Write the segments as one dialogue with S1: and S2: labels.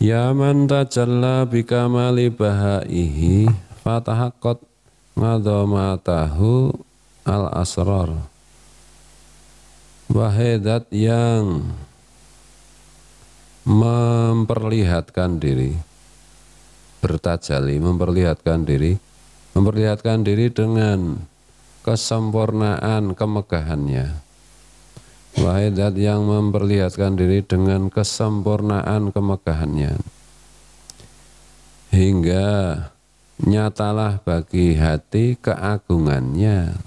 S1: Ya man tajalla bikamali bahaihi fatahaqqat ngadhamatahu al asrar. Wahai zat yang memperlihatkan diri, bertajali, memperlihatkan diri dengan kesempurnaan kemegahannya. Wahai zat yang memperlihatkan diri dengan kesempurnaan kemegahannya, hingga nyatalah bagi hati keagungannya,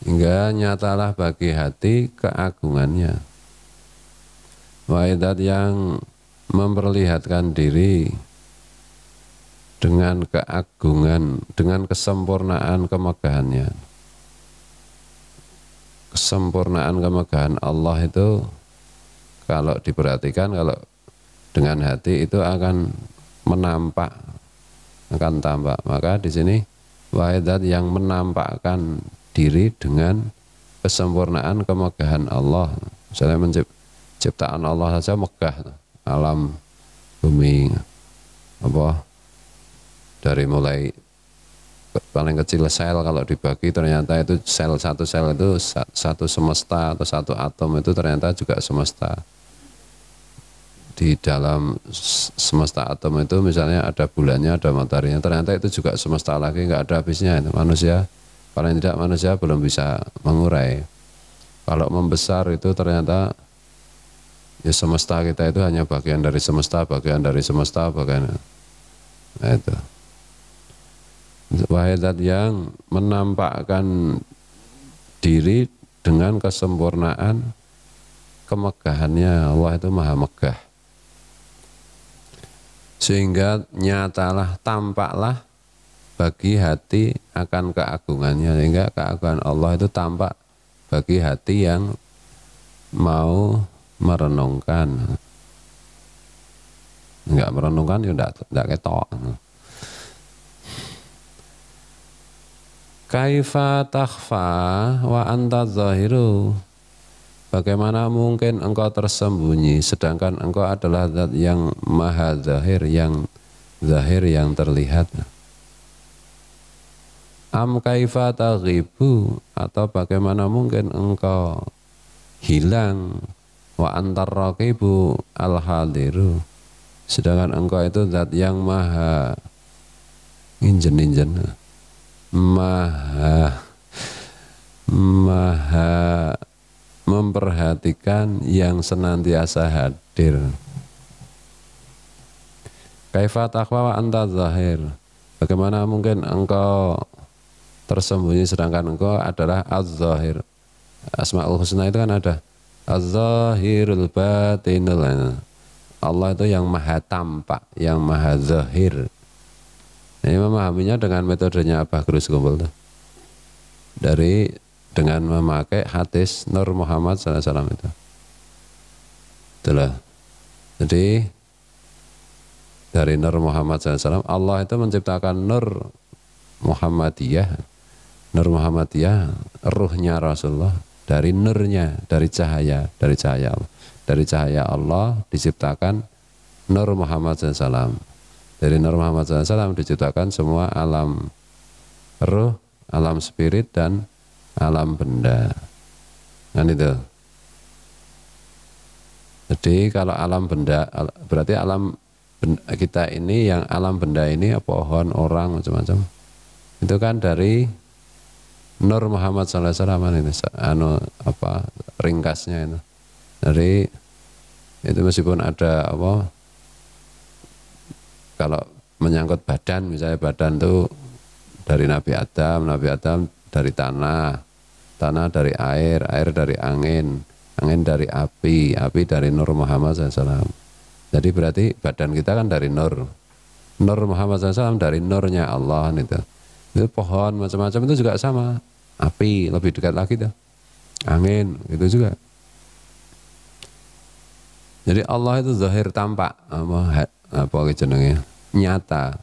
S1: hingga nyatalah bagi hati keagungannya. Wahai zat yang memperlihatkan diri dengan keagungan, dengan kesempurnaan kemegahannya. Kesempurnaan kemegahan Allah itu kalau diperhatikan, kalau dengan hati itu akan menampak, akan tampak. Maka di sini wahai zat yang menampakkan diri dengan kesempurnaan kemegahan Allah. Misalnya ciptaan Allah saja megah, alam bumi apa dari mulai paling kecil sel, kalau dibagi ternyata itu satu sel itu satu semesta, atau satu atom itu ternyata juga semesta. Di dalam semesta atom itu misalnya ada bulannya, ada mataharinya, ternyata itu juga semesta lagi, nggak ada habisnya. Itu manusia, paling tidak manusia belum bisa mengurai. Kalau membesar itu ternyata ya semesta kita itu hanya bagian dari semesta, bagian dari semesta, bagian. Nah itu. Wahai zat yang menampakkan diri dengan kesempurnaan kemegahannya, Allah itu maha megah. Sehingga nyatalah, tampaklah bagi hati akan keagungannya, sehingga keagungan Allah itu tampak bagi hati yang mau merenungkan. Enggak merenungkan ya enggak ketok. Kaifa takhfa wa anta zahiru. Bagaimana mungkin engkau tersembunyi sedangkan engkau adalah zat yang maha zahir, yang terlihat. Am kaifa taghibu, atau bagaimana mungkin engkau hilang, wa antar raqibu al hadiru, sedangkan engkau itu zat yang maha injen maha memperhatikan, yang senantiasa hadir. Kaifa taqwa wa anta zahir. Bagaimana mungkin engkau tersembunyi sedangkan engkau adalah az-zahir. Asmaul husna itu kan ada az-zahirul batinul. Allah itu yang maha tampak, yang maha zahir. Ini memahaminya dengan metodenya Abah Grus Kumpul dengan memakai hadis Nur Muhammad SAW itu. Itulah. Jadi dari Nur Muhammad SAW, Allah itu menciptakan Nur Muhammadiyah. Nur Muhammadiyah, ruhnya Rasulullah, dari nurnya, dari cahaya Allah. Dari cahaya Allah diciptakan Nur Muhammad SAW. Dari Nur Muhammad SAW diciptakan semua alam ruh, alam spirit, dan alam benda. Kan itu. Jadi kalau alam benda, berarti alam benda, kita ini yang alam benda ini, pohon, orang, macam-macam. Itu kan dari Nur Muhammad SAW ini, ringkasnya itu. Dari itu meskipun ada kalau menyangkut badan, misalnya badan itu dari Nabi Adam dari tanah dari air dari angin dari api dari Nur Muhammad SAW. Jadi berarti badan kita kan dari Nur Muhammad SAW, dari nurnya Allah itu. Itu pohon macam-macam itu juga sama. Api lebih dekat lagi tuh. Angin itu juga. Jadi Allah itu zahir, tampak, apa jenenge, nyata.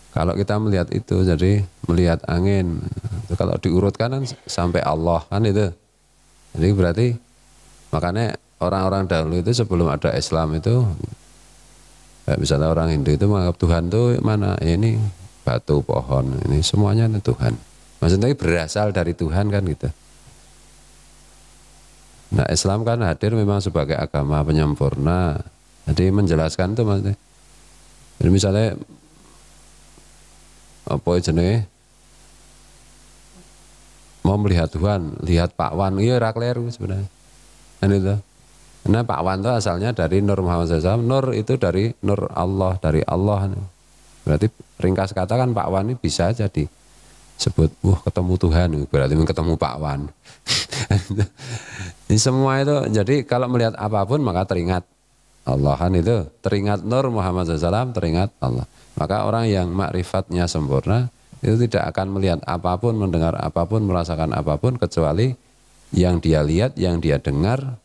S1: Kalau kita melihat itu, jadi melihat angin, itu kalau diurutkan kan sampai Allah kan itu. Jadi berarti makanya orang-orang dahulu itu sebelum ada Islam itu, misalnya orang Hindu itu menganggap Tuhan tuh mana, ini batu, pohon, ini semuanya itu Tuhan. Maksudnya berasal dari Tuhan kan gitu. Nah Islam kan hadir memang sebagai agama penyempurna. Jadi menjelaskan itu maksudnya. Jadi misalnya apa jenenge mau melihat Tuhan, lihat Pak Wan, iya ora kleru sebenarnya. Kan itu. Karena Pak Wan itu asalnya dari Nur Muhammad SAW. Nur itu dari Nur Allah, dari Allah. Berarti ringkas kata kan Pak Wan ini bisa jadi sebut, wah ketemu Tuhan, berarti ketemu Pak Wan. Ini semua itu, jadi kalau melihat apapun maka teringat Allah kan itu, teringat Nur Muhammad SAW, teringat Allah. Maka orang yang makrifatnya sempurna itu tidak akan melihat apapun, mendengar apapun, merasakan apapun kecuali yang dia lihat, yang dia dengar,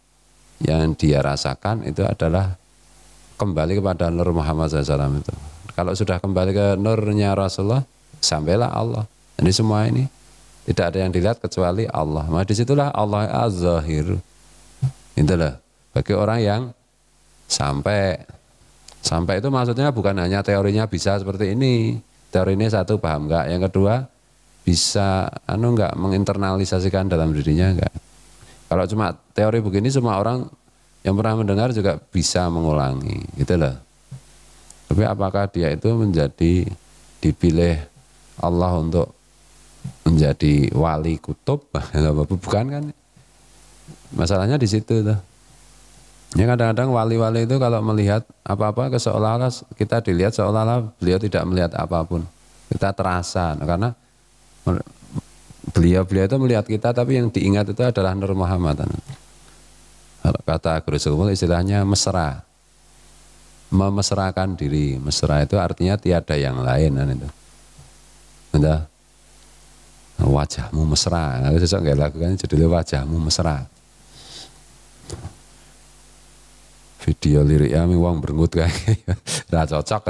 S1: yang dia rasakan itu adalah kembali kepada Nur Muhammad SAW itu. Kalau sudah kembali ke nurnya Rasulullah, sampailah Allah. Jadi semua ini tidak ada yang dilihat kecuali Allah. Maka disitulah Allah Az-Zahir. Itulah bagi orang yang sampai itu maksudnya bukan hanya teorinya bisa seperti ini. Teori ini satu paham enggak, yang kedua bisa enggak menginternalisasikan dalam dirinya enggak. Kalau cuma teori begini semua orang yang pernah mendengar juga bisa mengulangi, gitu loh. Tapi apakah dia itu menjadi dipilih Allah untuk menjadi wali kutub? Bukan kan? Masalahnya di situ tuh. Ya kadang-kadang wali-wali itu kalau melihat apa-apa seolah-olah kita dilihat seolah-olah beliau tidak melihat apapun. Kita terasa karena beliau itu melihat kita tapi yang diingat itu adalah Nur Muhammad. Kalau kata Guru Sukmul istilahnya mesra. Memesrakan diri. Mesra itu artinya tiada yang lain kan itu. Entah. Wajahmu mesra. Aku sesuk nggak lakukan judulnya wajahmu mesra. Video liriknya wong berengut kayak nggak cocok.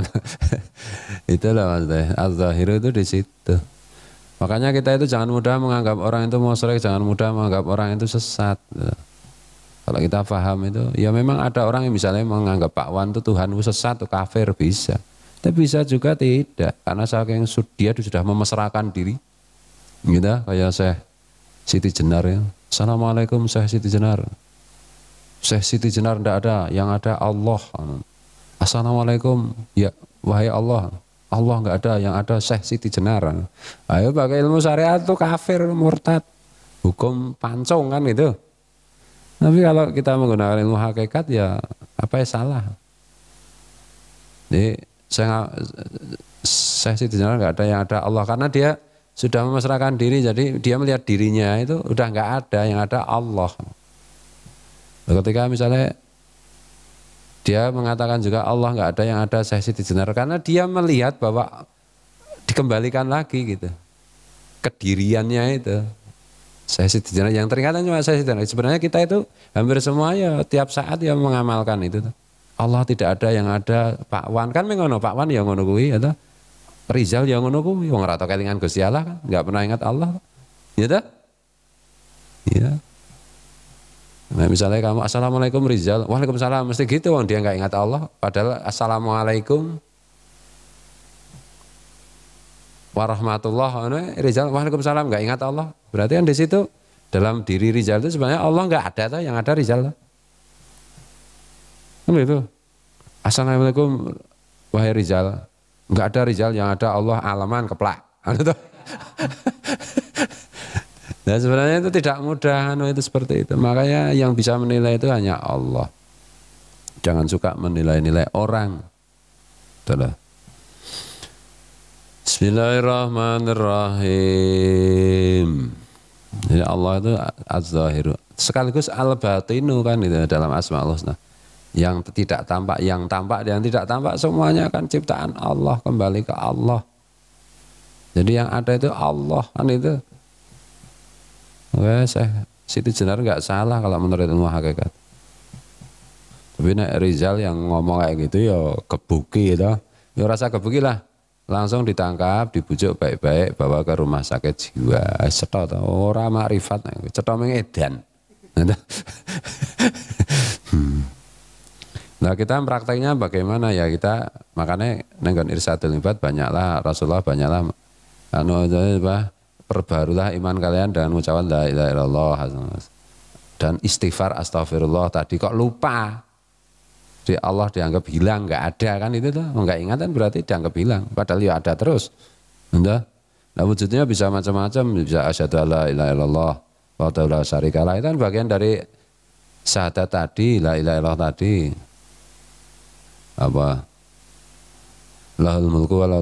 S1: Itulah maksudnya Az-Zahir itu di situ. Makanya kita itu jangan mudah menganggap orang itu musyrik, jangan mudah menganggap orang itu sesat. Kalau kita paham itu, ya memang ada orang yang misalnya menganggap Pak Wan itu Tuhan itu sesat, itu kafir, bisa. Tapi bisa juga tidak, karena saking dia sudah memesrakan diri. Gitu, kayak Syekh Siti Jenar ya. Assalamualaikum Syekh Siti Jenar. Syekh Siti Jenar tidak ada, yang ada Allah. Assalamualaikum, ya wahai Allah. Allah enggak ada, yang ada Syekh Siti Jenar. Ayo pakai ilmu syariat itu kafir, murtad. Hukum pancong kan itu. Tapi kalau kita menggunakan ilmu hakikat ya apa yang salah. Jadi Syekh Siti Jenar enggak ada, yang ada Allah. Karena dia sudah memasrahkan diri, jadi dia melihat dirinya itu udah enggak ada, yang ada Allah. Ketika misalnya dia mengatakan juga Allah enggak ada, yang ada Syekh Siti Jenar, karena dia melihat bahwa dikembalikan lagi gitu kediriannya itu Syekh Siti Jenar, yang teringat cuma Syekh Siti Jenar. Sebenarnya kita itu hampir semua ya tiap saat ya mengamalkan itu. Allah tidak ada, yang ada Pak Wan, kan mengono Pak Wan yang ngono kuwi atau Rizal yang ngono kuwi wong ora tau kelingan Gusti Allah kan, enggak pernah ingat Allah. Ya toh? Iya. Nah misalnya kamu Assalamualaikum Rizal, Waalaikumsalam, mesti gitu wong dia enggak ingat Allah, padahal Assalamualaikum warahmatullah, Rizal Waalaikumsalam enggak ingat Allah. Berarti kan di situ dalam diri Rizal itu sebenarnya Allah enggak ada tuh, yang ada Rizal. Kan itu. Assalamualaikum wahai Rizal. Enggak ada Rizal, yang ada Allah alaman keplak. Nah sebenarnya itu tidak mudah, itu seperti itu. Makanya yang bisa menilai itu hanya Allah. Jangan suka menilai-nilai orang. Itulah. Bismillahirrahmanirrahim. Jadi Allah itu Az-Zahiru. Sekaligus Al-Batinu kan itu dalam Asmaul Husna. Yang tidak tampak, yang tampak, yang tidak tampak semuanya kan ciptaan Allah, kembali ke Allah. Jadi yang ada itu Allah kan itu. Oke, Siti Jenar nggak salah kalau menurut ilmu hakikat. Tapi nek Rizal yang ngomong kayak gitu ya kebuki gitu. Ya rasa kebuki lah. Langsung ditangkap, dibujuk baik-baik, bawa ke rumah sakit jiwa. Cetok ora makrifat, cetok mengedan. Nah kita prakteknya bagaimana ya, kita makanya nenggon irsadul ibad banyaklah, Rasulullah banyaklah perbarulah iman kalian dengan ucapan la ilaha illallah dan istighfar astagfirullah. Tadi kok lupa, di Allah dianggap hilang, nggak ada kan, itu tuh nggak ingatan berarti dianggap hilang, padahal ya ada terus. Nah wujudnya bisa macam-macam, bisa asyhadu alla ilaha illallah wa la syarikalah, itu kan bagian dari syahadat tadi, la ilaha illallah tadi. Apa? Lahul mulku wa la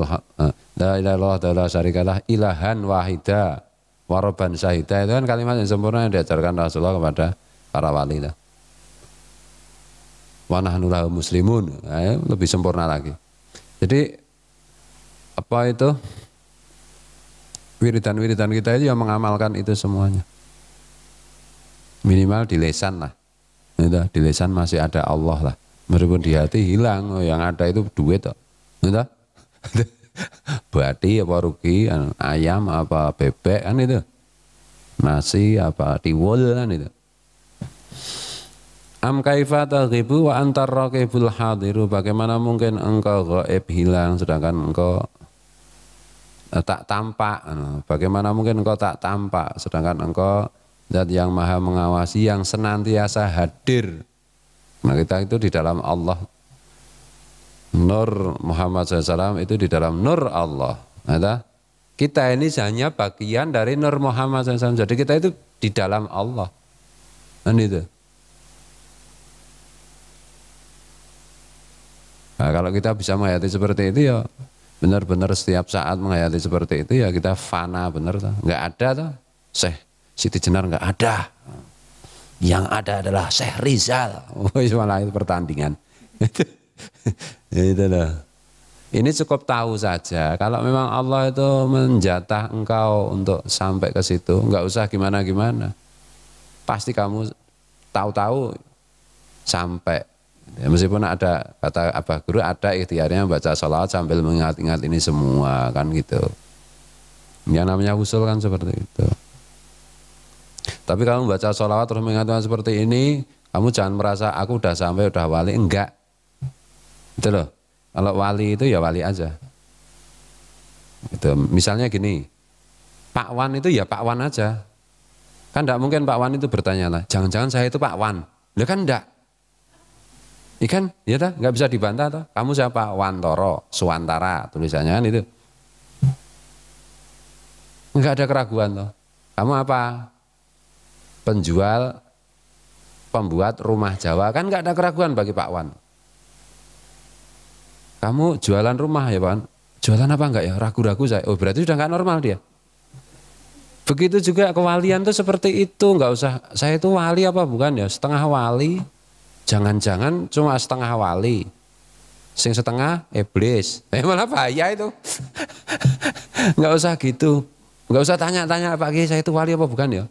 S1: ilaha illallah wa la syarikalah ilahan wahida waroban syahida, itu kan kalimat yang sempurna yang diajarkan Rasulullah kepada para wali lah. Wa nahnu lahu muslimun, lebih sempurna lagi. Jadi apa itu? Wiridan-wiridan kita itu yang mengamalkan itu semuanya. Minimal di lisan lah. Di lisan masih ada Allah lah. Meskipun di hati hilang, yang ada itu duit toh. Bati apa rugi, ayam apa bebek kan itu. Nasi apa tiwul kan itu. Am kaifa taghibu wa antar raqibul hadiru, bagaimana mungkin engkau gaib hilang sedangkan engkau tak tampak. Bagaimana mungkin engkau tak tampak sedangkan engkau zat yang maha mengawasi, yang senantiasa hadir. Nah kita itu di dalam Allah, Nur Muhammad SAW itu di dalam Nur Allah. Nah, kita ini hanya bagian dari Nur Muhammad SAW. Jadi kita itu di dalam Allah. Dan itu. Nah, kalau kita bisa menghayati seperti itu ya benar-benar setiap saat menghayati seperti itu ya kita fana benar. Nggak ada tuh Syekh Siti Jenar, nggak ada. Yang ada adalah Syekh Rizal. Oh, malah itu pertandingan. Itu loh. Ini cukup tahu saja. Kalau memang Allah itu menjatah engkau untuk sampai ke situ, nggak usah gimana-gimana. Pasti kamu tahu-tahu sampai. Ya, meskipun ada kata Abah Guru, ada ikhtiarnya baca sholawat sambil mengingat-ingat ini semua kan gitu. Yang namanya usul kan seperti itu. Tapi kamu baca sholawat terus mengingat seperti ini, kamu jangan merasa aku udah sampai, udah wali. Enggak. Itu loh. Kalau wali itu ya wali aja. Itu. Misalnya gini, Pak Wan itu ya Pak Wan aja. Kan enggak mungkin Pak Wan itu bertanya lah, jangan-jangan saya itu Pak Wan. Loh kan enggak. Ikan, ya tak, nggak bisa dibantah toh. Kamu siapa? Wantoro, Suwantara, tulisannya kan itu. Nggak ada keraguan toh. Kamu apa? Penjual, pembuat rumah Jawa, kan nggak ada keraguan bagi Pak Wan. Kamu jualan rumah ya Pak Wan? Jualan apa enggak ya? Ragu-ragu saya. Oh berarti sudah nggak normal dia. Begitu juga kewalian tuh seperti itu, nggak usah. Saya itu wali apa bukan ya? Setengah wali. Jangan-jangan cuma setengah wali, sing setengah iblis. Malah bahaya itu. Nggak usah gitu, nggak usah tanya-tanya Pak Kiai saya itu wali apa bukan ya?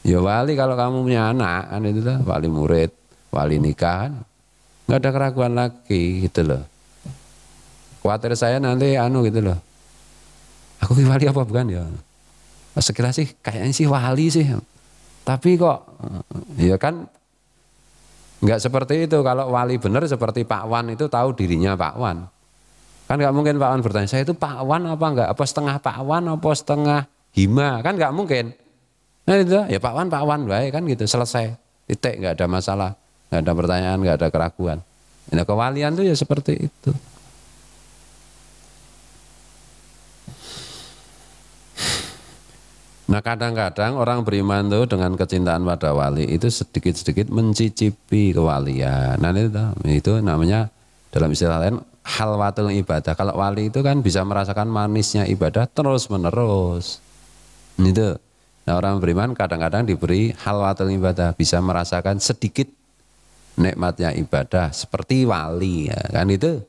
S1: Ya wali kalau kamu punya anak kan itu lah, wali murid, wali nikah kan. Nggak ada keraguan lagi gitu loh. Khawatir saya nanti gitu loh. Aku wali apa bukan ya? Sekira sih kayaknya sih wali sih. Tapi kok ya kan enggak seperti itu. Kalau wali benar seperti Pak Wan itu tahu dirinya Pak Wan. Kan enggak mungkin Pak Wan bertanya, saya itu Pak Wan apa enggak? Apa setengah Pak Wan apa setengah Hima? Kan enggak mungkin. Nah itu ya Pak Wan baik kan gitu, selesai. Titik, enggak ada masalah, enggak ada pertanyaan, enggak ada keraguan. Nah kewalian itu ya seperti itu. Nah kadang-kadang orang beriman tuh dengan kecintaan pada wali itu sedikit-sedikit mencicipi kewalian. Nah itu namanya dalam istilah lain halwatul ibadah. Kalau wali itu kan bisa merasakan manisnya ibadah terus menerus. Itu. Nah orang beriman kadang-kadang diberi halwatul ibadah, bisa merasakan sedikit nikmatnya ibadah seperti wali ya, kan itu.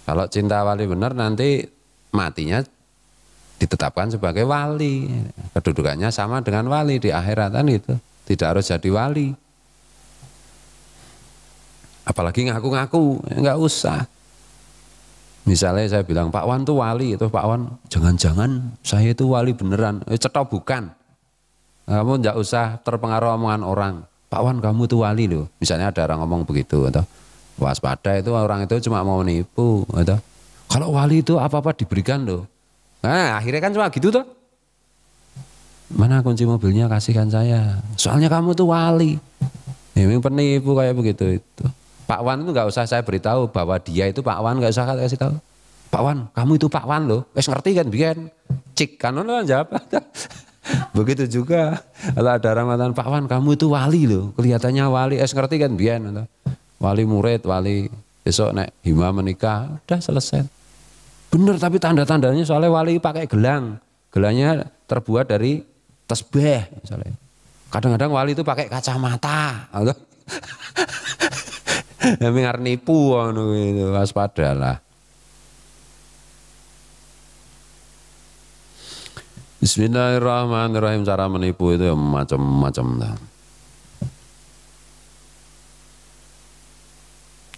S1: Kalau cinta wali benar nanti matinya ditetapkan sebagai wali, kedudukannya sama dengan wali di akhirat kan itu, tidak harus jadi wali. Apalagi ngaku-ngaku, nggak usah. Misalnya saya bilang Pak Wan tuh wali, itu Pak Wan jangan-jangan saya itu wali beneran, cetok bukan. Kamu nggak usah terpengaruh omongan orang. Pak Wan kamu tuh wali loh. Misalnya ada orang ngomong begitu, atau waspada itu orang itu cuma mau nipu, atau kalau wali itu apa-apa diberikan loh. Nah akhirnya kan cuma gitu tuh. Mana kunci mobilnya kasihkan saya. Soalnya kamu tuh wali. Ini penipu kayak begitu itu. Pak Wan itu nggak usah saya beritahu bahwa dia itu Pak Wan, nggak usah kasih tahu. Pak Wan, kamu itu Pak Wan loh. Wes ngerti kan biar cik kan lo jawab. Begitu juga kalau ada orang mengatakan Pak Wan kamu itu wali loh. Kelihatannya wali, ngerti kan biar. Wali murid, wali besok naik hima menikah, udah selesai. Bener tapi tanda-tandanya soalnya wali pakai gelang. Gelangnya terbuat dari tasbih misalnya. Kadang-kadang wali itu pakai kacamata. Yang nipu itu waspadalah. Bismillahirrahmanirrahim. Cara menipu itu ya macam-macam.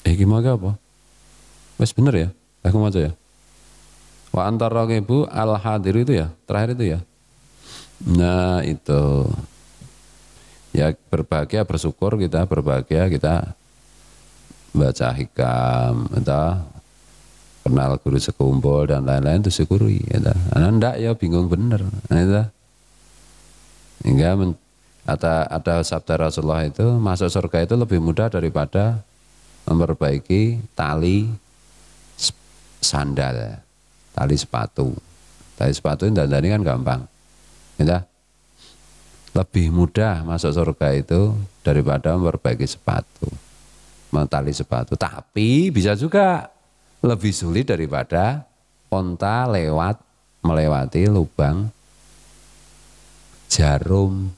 S1: Gimana apa? Wes bener ya? Aku mau ya. Wa antar raqibu al hadir itu ya, terakhir itu ya. Nah itu. Ya berbahagia, bersyukur kita, berbahagia kita baca hikam, entah kenal guru sekumpul dan lain-lain itu syukuri. Enggak ya bingung bener. Hingga ada sabda Rasulullah itu masuk surga itu lebih mudah daripada memperbaiki tali sandal, tali sepatu. Tali sepatu ini kan gampang. Lebih mudah masuk surga itu daripada memperbaiki sepatu, tali sepatu. Tapi bisa juga lebih sulit daripada onta melewati lubang jarum.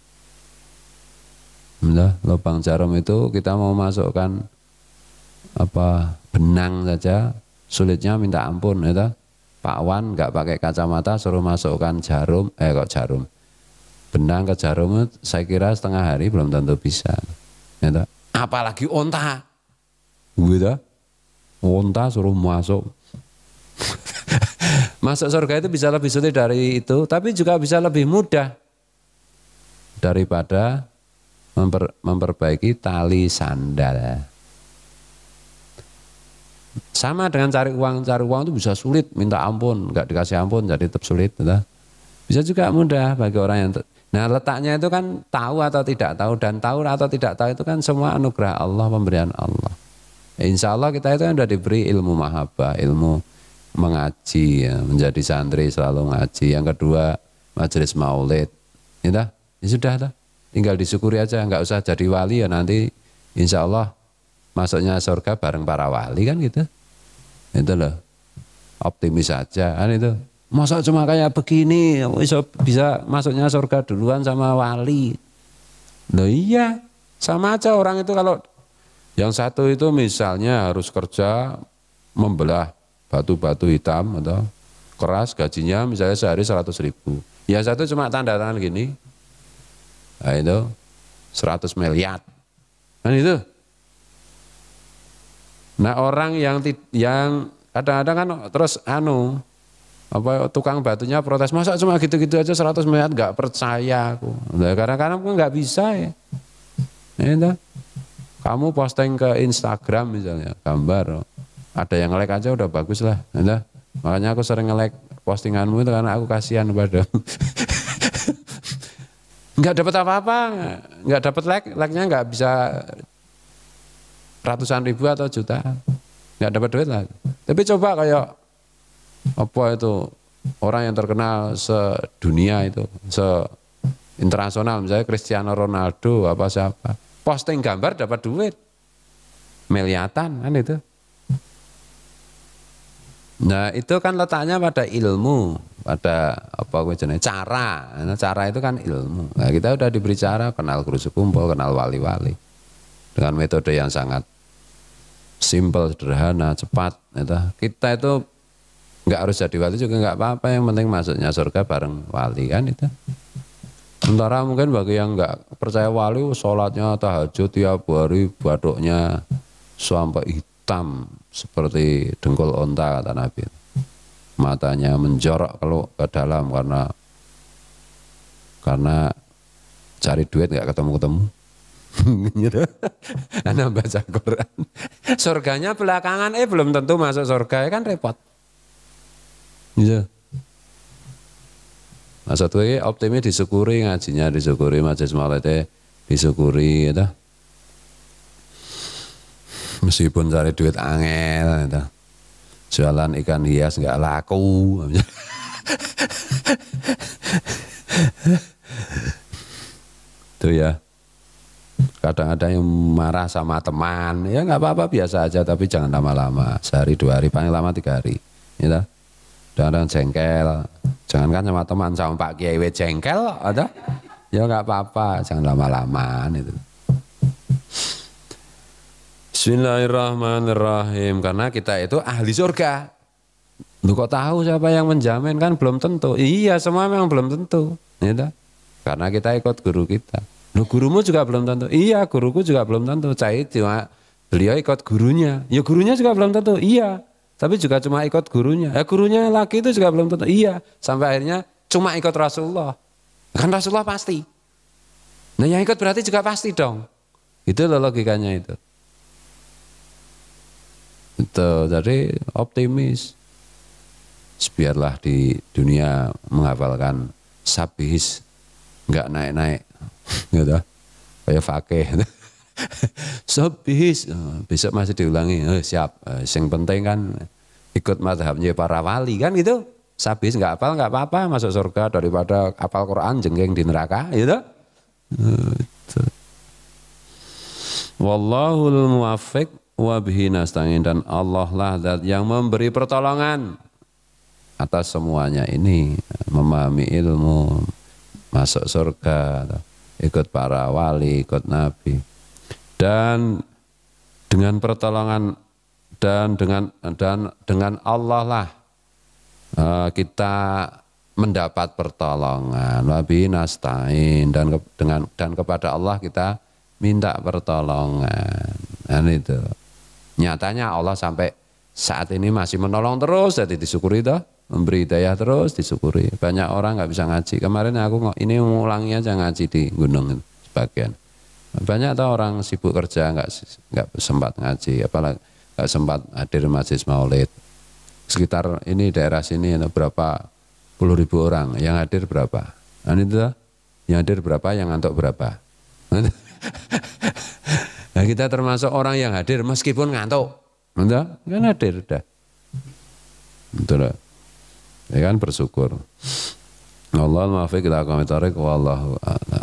S1: Lubang jarum itu kita mau masukkan benang saja sulitnya minta ampun. Pak Wan nggak pakai kacamata suruh masukkan jarum, benang ke jarum saya kira setengah hari belum tentu bisa. Apalagi onta. Onta suruh masuk. Masuk surga itu bisa lebih sulit dari itu, tapi juga bisa lebih mudah daripada memperbaiki tali sandal. Sama dengan cari uang itu bisa sulit, minta ampun, nggak dikasih ampun jadi tetap sulit. Bisa juga mudah bagi orang yang nah letaknya itu kan tahu atau tidak tahu, dan tahu atau tidak tahu itu kan semua anugerah Allah, pemberian Allah. Insya Allah kita itu sudah diberi ilmu mahabbah, ilmu mengaji, ya, menjadi santri selalu ngaji. Yang kedua majelis maulid, ya sudah, tinggal disyukuri aja, nggak usah jadi wali ya nanti insya Allah masuknya surga bareng para wali kan gitu. Itu loh, optimis saja kan itu. Masa cuma kayak begini bisa masuknya surga duluan sama wali. Loh iya, sama aja orang itu kalau yang satu itu misalnya harus kerja membelah batu-batu hitam atau keras, gajinya misalnya sehari 100.000. Yang satu cuma tanda tangan gini. Nah itu 100 miliar. Kan itu. Nah orang yang kadang-kadang kan terus tukang batunya protes, masa cuma gitu-gitu aja 100 miliar, nggak percaya aku. Nah, kadang-kadang aku nggak bisa ya. Kamu posting ke Instagram misalnya gambar, ada yang like aja udah bagus lah. Makanya aku sering nge-like postinganmu itu karena aku kasihan padamu. Nggak dapat apa-apa, nggak dapat like-nya nggak bisa ratusan ribu atau juta, nggak dapat duit lah. Tapi coba kayak itu orang yang terkenal sedunia itu, se-internasional misalnya Cristiano Ronaldo apa siapa, posting gambar dapat duit miliatan kan itu. Nah itu kan letaknya pada ilmu, pada cara. Nah, cara itu kan ilmu. Nah, kita udah diberi cara, kenal guru sekumpul, kenal wali-wali dengan metode yang sangat simpel, sederhana, cepat. Kita itu nggak harus jadi wali juga nggak apa-apa, yang penting masuknya surga bareng wali kan itu. Sementara mungkin bagi yang nggak percaya wali, sholatnya tahajud tiap hari, batuknya sampai hitam seperti dengkul onta kata Nabi. Matanya menjorok kalau ke dalam karena cari duit nggak ketemu-ketemu. gitu. Anak baca Quran. Surganya belakangan, belum tentu masuk surga, kan repot. Gitu. Maksud gue optimis disyukuri, ngajinya disyukuri, majelis maulidnya disyukuri, gitu. Meskipun cari duit angel, gitu. Jualan ikan hias nggak laku. Itu ya. Kadang ada yang marah sama teman, ya nggak apa-apa, biasa aja, tapi jangan lama-lama, sehari 2 hari, paling lama 3 hari, gitu. Dan jengkel, jangankan sama teman, sama Pak Kiai jengkel, ada, ya nggak apa-apa, jangan lama-lama, itu. Bismillahirrahmanirrahim, karena kita itu ahli surga. Lu kok tahu siapa yang menjamin, kan belum tentu. Iya, semua memang belum tentu, gitu. Karena kita ikut guru kita. Lu gurumu juga belum tentu. Iya, guruku juga belum tentu. Cuma beliau ikut gurunya. Ya gurunya juga belum tentu. Iya, tapi juga cuma ikut gurunya. Ya gurunya lagi itu juga belum tentu. Iya, sampai akhirnya cuma ikut Rasulullah. Kan Rasulullah pasti. Nah yang ikut berarti juga pasti dong. Itu loh logikanya itu. Itu jadi optimis. Biarlah di dunia menghafalkan sabihis, nggak naik-naik. Gitu, kayak fakih. Sabihis, besok masih diulangi. Siap. Yang penting kan ikut mazhabnya para wali kan gitu. Sabihis nggak hafal nggak apa-apa, masuk surga daripada hafal Quran jengking di neraka, gitu. Wallahul muwaffiq wa bihi nasta'in, dan Allah lah zat yang memberi pertolongan atas semuanya ini, memahami ilmu, masuk surga, ikut para wali, ikut Nabi, dan dengan pertolongan dan dengan Allah lah kita mendapat pertolongan. Wabi nasta'in, dan kepada Allah kita minta pertolongan. Dan itu nyatanya Allah sampai saat ini masih menolong terus, jadi disyukuri toh. Memberi hidayah terus disyukuri. Banyak orang nggak bisa ngaji. Kemarin aku ini ngulangi aja ngaji di gunung sebagian. Banyak tuh orang sibuk kerja nggak sempat ngaji, apalagi nggak sempat hadir majelis maulid. Sekitar ini daerah sini ada berapa puluh ribu orang, yang hadir berapa? Nah itu yang hadir berapa, yang ngantuk berapa? Nah kita termasuk orang yang hadir meskipun ngantuk, kan hadir dah. Betul. Ya kan bersyukur. Allah muwaffiq ila aqwamit thoriq wallahu a'lam.